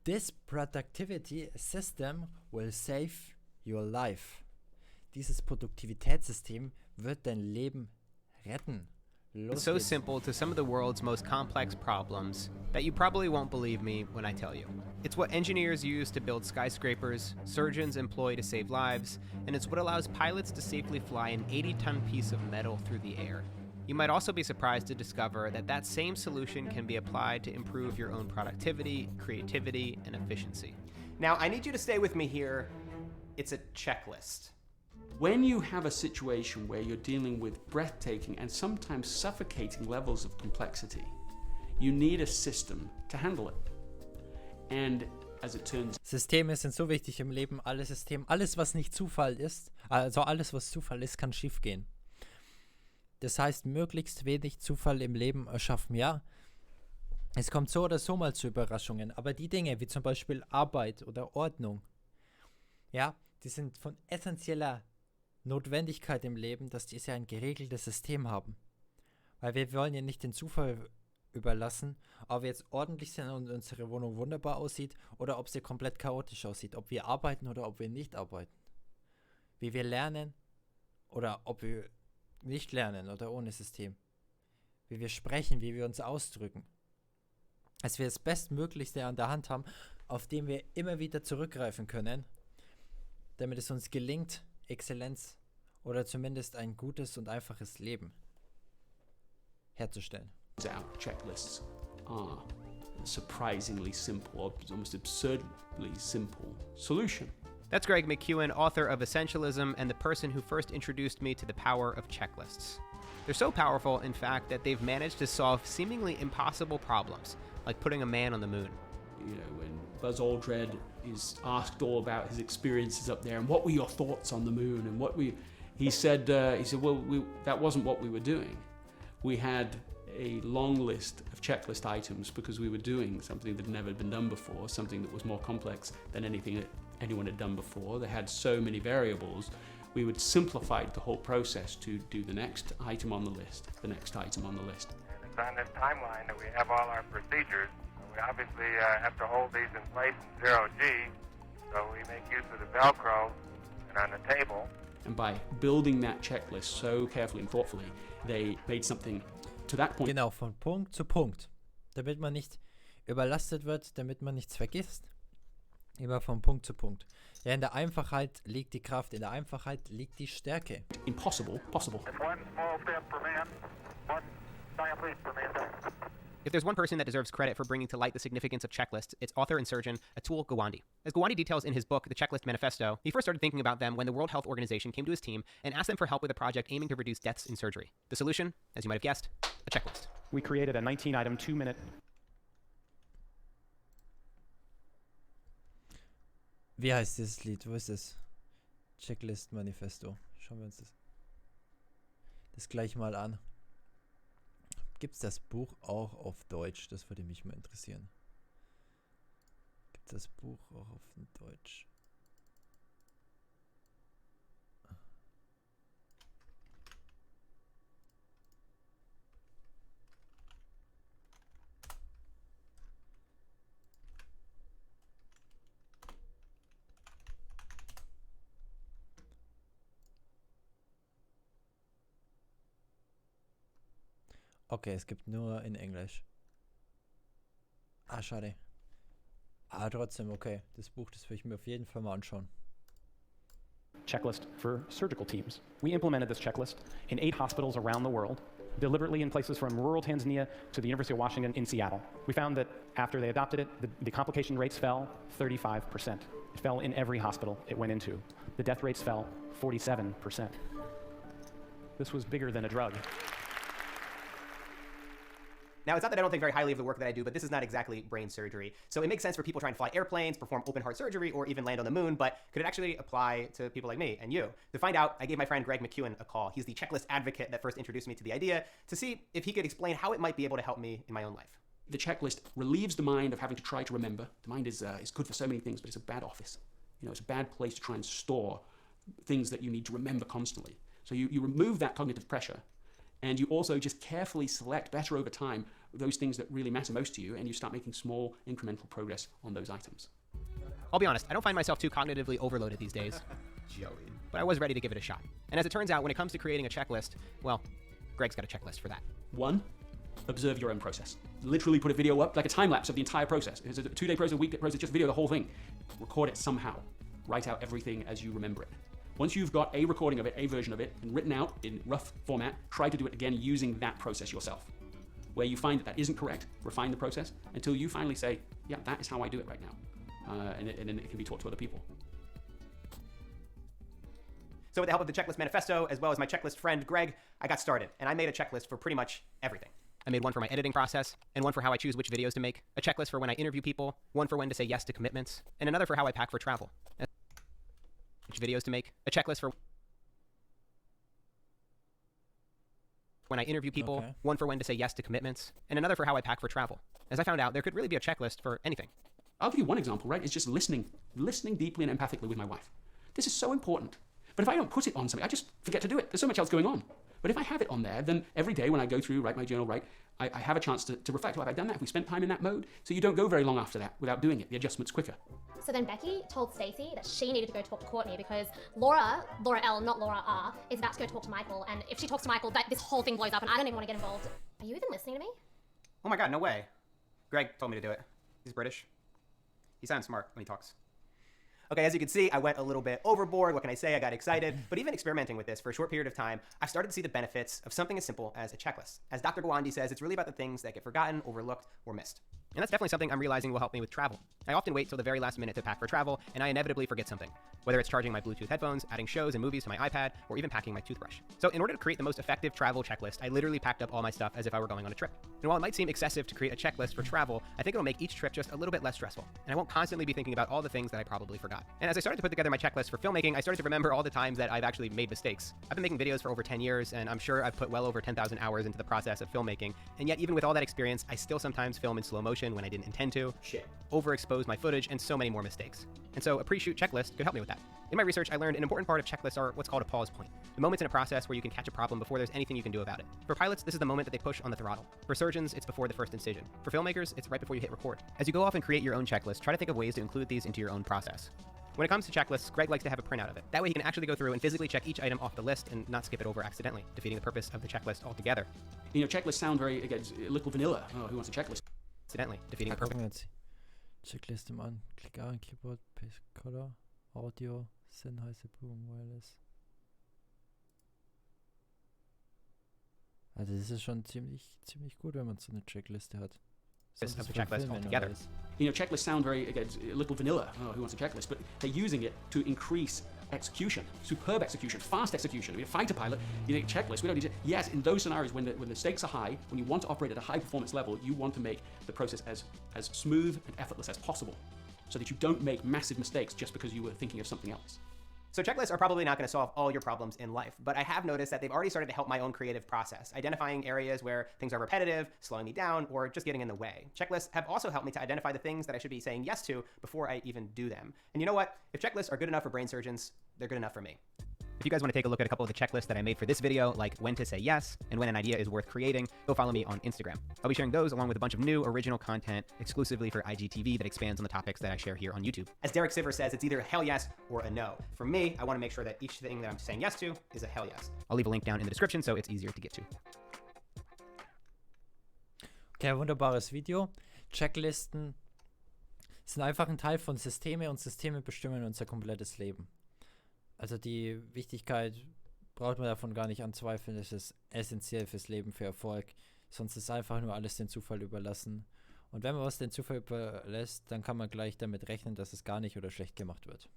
This productivity system will save your life. Dieses Produktivitätssystem wird dein Leben retten. It's so simple to some of the world's most complex problems that you probably won't believe me when I tell you. It's what engineers use to build skyscrapers, surgeons employ to save lives, and it's what allows pilots to safely fly an 80-ton piece of metal through the air. You might also be surprised to discover that that same solution can be applied to improve your own productivity, creativity, and efficiency. Now, I need you to stay with me here. It's a checklist. When you have a situation where you're dealing with breathtaking and sometimes suffocating levels of complexity, you need a system to handle it. And as it turns Systeme sind so wichtig im Leben, alles was nicht Zufall ist, also alles was Zufall ist, kann schief gehen. Das heißt, möglichst wenig Zufall im Leben erschaffen. Ja, es kommt so oder so mal zu Überraschungen, aber die Dinge, wie zum Beispiel Arbeit oder Ordnung, ja, die sind von essentieller Notwendigkeit im Leben, dass diese ein geregeltes System haben. Weil wir wollen ja nicht den Zufall überlassen, ob wir jetzt ordentlich sind und unsere Wohnung wunderbar aussieht oder ob sie komplett chaotisch aussieht, ob wir arbeiten oder ob wir nicht arbeiten. Wie wir lernen oder ob wir nicht lernen oder ohne System. Wie wir sprechen, wie wir uns ausdrücken. Dass wir das Bestmöglichste an der Hand haben, auf dem wir immer wieder zurückgreifen können, damit es uns gelingt, Exzellenz oder zumindest ein gutes und einfaches Leben herzustellen. Checklists are a surprisingly simple, almost absurdly simple solution. That's Greg McKeown, author of Essentialism and the person who first introduced me to the power of checklists. They're so powerful, in fact, that they've managed to solve seemingly impossible problems, like putting a man on the moon. You know, when Buzz Aldrin is asked all about his experiences up there and what were your thoughts on the moon and he said, well, that wasn't what we were doing. We had a long list of checklist items because we were doing something that had never been done before, something that was more complex than anything that anyone had done before. They had so many variables. We would simplify the whole process to do the next item on the list, the next item on the list. And it's on this timeline that we have all our procedures. We obviously have to hold these in place in 0G, so we make use of the Velcro and on the table. And by building that checklist so carefully and thoughtfully, they made something to that point. Genau, von Punkt zu Punkt. Damit man nicht überlastet wird, damit man nichts vergisst. Immer von Punkt zu Punkt. Ja, in der Einfachheit liegt die Kraft, in der Einfachheit liegt die Stärke. Possible. It's one small step for man, one giant leap for mankind. If there's one person that deserves credit for bringing to light the significance of checklists, it's author and surgeon Atul Gawande. As Gawande details in his book, The Checklist Manifesto, he first started thinking about them when the World Health Organization came to his team and asked them for help with a project aiming to reduce deaths in surgery. The solution, as you might have guessed, a checklist. We created a 19-item, 2-minute... Wie heißt dieses Lied? Wo ist es? Checklist Manifesto. Schauen wir uns das gleich mal an. Gibt es das Buch auch auf Deutsch? Das würde mich mal interessieren. Gibt es das Buch auch auf Deutsch? Okay, es gibt nur in Englisch. Ah, schade. Ah, trotzdem, okay. Das Buch, das will ich mir auf jeden Fall mal anschauen. Checklist for surgical teams. We implemented this checklist in 8 hospitals around the world, deliberately in places from rural Tanzania to the University of Washington in Seattle. We found that after they adopted it, the complication rates fell 35%. It fell in every hospital it went into. The death rates fell 47%. This was bigger than a drug. Now, it's not that I don't think very highly of the work that I do, but this is not exactly brain surgery. So it makes sense for people trying to fly airplanes, perform open heart surgery, or even land on the moon, but could it actually apply to people like me and you? To find out, I gave my friend Greg McKeown a call. He's the checklist advocate that first introduced me to the idea, to see if he could explain how it might be able to help me in my own life. The checklist relieves the mind of having to try to remember. The mind is good for so many things, but it's a bad office. You know, it's a bad place to try and store things that you need to remember constantly. So you remove that cognitive pressure, and you also just carefully select better over time those things that really matter most to you, and you start making small incremental progress on those items. I'll be honest, I don't find myself too cognitively overloaded these days. Joey. But I was ready to give it a shot. And as it turns out, when it comes to creating a checklist, well, Greg's got a checklist for that. 1, observe your own process. Literally put a video up, like a time lapse of the entire process. If it's a 2-day process, a week process, just video the whole thing. Record it somehow. Write out everything as you remember it. Once you've got a recording of it, a version of it, and written out in rough format, try to do it again using that process yourself. Where you find that isn't correct, refine the process until you finally say, yeah, that is how I do it right now. And then it can be taught to other people. So with the help of the checklist manifesto, as well as my checklist friend, Greg, I got started, and I made a checklist for pretty much everything. I made one for my editing process, and one for how I choose which videos to make, a checklist for when I interview people, one for when to say yes to commitments, and another for how I pack for travel. Which videos to make, a checklist for when I interview people, one for when to say yes to commitments, and another for how I pack for travel. As I found out, there could really be a checklist for anything. I'll give you one example, right? It's just listening deeply and empathically with my wife. This is so important. But if I don't put it on something, I just forget to do it. There's so much else going on. But if I have it on there, then every day when I go through, write my journal, I have a chance to reflect. Have I done that? Have we spent time in that mode? So you don't go very long after that without doing it. The adjustment's quicker. So then Becky told Stacey that she needed to go talk to Courtney because Laura L, not Laura R, is about to go talk to Michael. And if she talks to Michael, this whole thing blows up and I don't even want to get involved. Are you even listening to me? Oh my God, no way. Greg told me to do it. He's British. He sounds smart when he talks. Okay, as you can see, I went a little bit overboard. What can I say? I got excited. But even experimenting with this for a short period of time, I've started to see the benefits of something as simple as a checklist. As Dr. Gawande says, it's really about the things that get forgotten, overlooked, or missed. And that's definitely something I'm realizing will help me with travel. I often wait till the very last minute to pack for travel, and I inevitably forget something. Whether it's charging my Bluetooth headphones, adding shows and movies to my iPad, or even packing my toothbrush. So in order to create the most effective travel checklist, I literally packed up all my stuff as if I were going on a trip. And while it might seem excessive to create a checklist for travel, I think it'll make each trip just a little bit less stressful. And I won't constantly be thinking about all the things that I probably forgot. And as I started to put together my checklist for filmmaking, I started to remember all the times that I've actually made mistakes. I've been making videos for over 10 years, and I'm sure I've put well over 10,000 hours into the process of filmmaking. And yet, even with all that experience, I still sometimes film in slow motion when I didn't intend to, overexpose my footage, and so many more mistakes. And so a pre-shoot checklist could help me with that. In my research, I learned an important part of checklists are what's called a pause point. The moments in a process where you can catch a problem before there's anything you can do about it. For pilots, this is the moment that they push on the throttle. For surgeons, it's before the first incision. For filmmakers, it's right before you hit record. As you go off and create your own checklist, try to think of ways to include these into your own process. When it comes to checklists, Greg likes to have a printout of it. That way he can actually go through and physically check each item off the list and not skip it over accidentally, defeating the purpose of the checklist altogether. You know, checklists sound very, again, a little vanilla. Oh, who wants a checklist? Accidentally, defeating the purpose. Gucken wir jetzt die Checkliste mal an. Klick an, Keyboard, Paste Color, Audio, Sennheiser, Boom, Wireless. Also das ist schon ziemlich gut, wenn man so eine Checkliste hat. Of the checklist altogether. You know, checklists sound very, again, a little vanilla. Oh, who wants a checklist? But they're using it to increase execution, superb execution, fast execution. I mean, a fighter pilot, you need a checklist. We don't need to. Yes, in those scenarios when the stakes are high, when you want to operate at a high performance level, you want to make the process as smooth and effortless as possible, so that you don't make massive mistakes just because you were thinking of something else. So checklists are probably not going to solve all your problems in life, but I have noticed that they've already started to help my own creative process, identifying areas where things are repetitive, slowing me down, or just getting in the way. Checklists have also helped me to identify the things that I should be saying yes to before I even do them. And you know what? If checklists are good enough for brain surgeons, they're good enough for me. If you guys want to take a look at a couple of the checklists that I made for this video, like when to say yes and when an idea is worth creating, go follow me on Instagram. I'll be sharing those along with a bunch of new original content exclusively for IGTV that expands on the topics that I share here on YouTube. As Derek Sivers says, it's either a hell yes or a no. For me, I want to make sure that each thing that I'm saying yes to is a hell yes. I'll leave a link down in the description so it's easier to get to. Okay, wunderbares Video. Checklisten sind einfach ein Teil von Systeme und Systeme bestimmen unser komplettes Leben. Also die Wichtigkeit braucht man davon gar nicht anzweifeln, das ist essentiell fürs Leben, für Erfolg. Sonst ist einfach nur alles dem Zufall überlassen. Und wenn man was dem Zufall überlässt, dann kann man gleich damit rechnen, dass es gar nicht oder schlecht gemacht wird.